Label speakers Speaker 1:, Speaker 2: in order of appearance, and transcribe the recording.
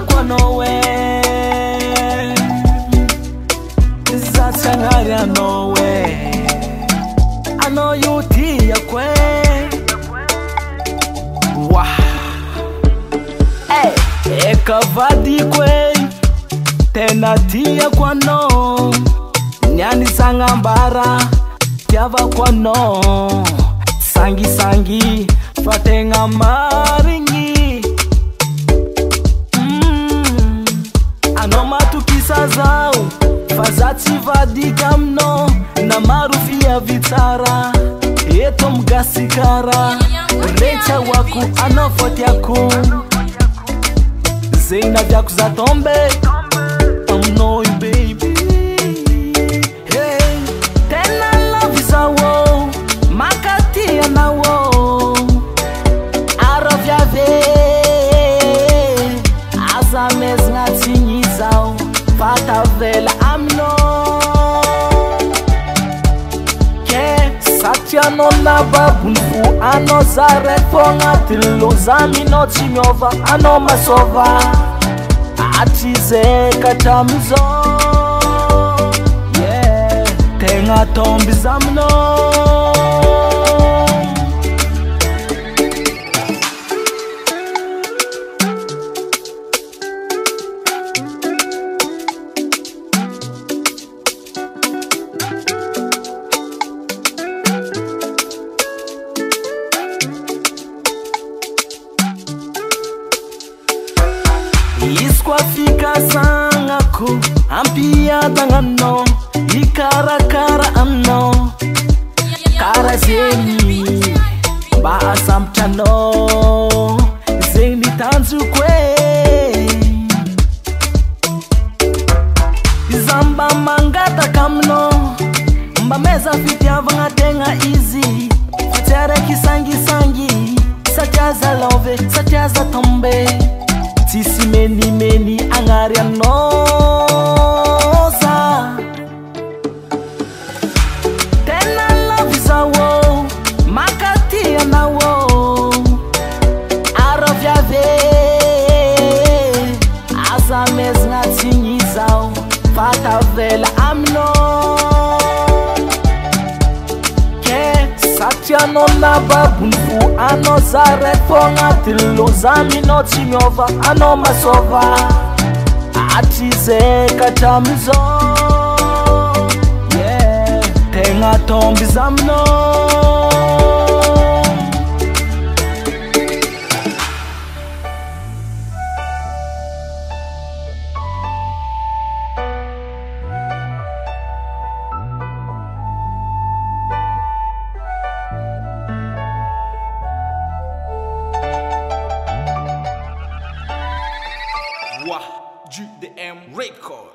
Speaker 1: Kwa nowhere, Zatsangaria nowhere. I know you tia kwe. Wah, hey, ekavadi kwe. Tena tia kwa no. Nyani sangambara, tiava kwa no. Sangi sangi, fatenga maringi. Anomatu zao fazati vadika mno na marufi ya vitara eto mgasikara recha waku anofot yaku zeina vyaku za tombe I'm knowing baby. Hey, tena love is a wo makati ya na wo arofya ve azamez ngati zao fata vela amno ke satya no na babunfu ano zare fonga tilo zamino chimyova ano masova atize katamzo yeah tenga tombi zamno. Iskwa fika sangaku ampia tangano ikara kara amno kara zeni ba asamtano zeni tanzu kwe zamba mangata kamno mbameza fiti avanga tenga easy fatere kisangi sangi satyaza love satyaza tombe sisi meni angaria noza tena love is a wo makati ya na wo arofya ve azamez ngati nyizao fata vela amno ke satya no na babunfu ano zare fonga tilo zamino chimyova ano masova atize katamzo yeah tenga tombi zamno.
Speaker 2: Wah, JDM Record.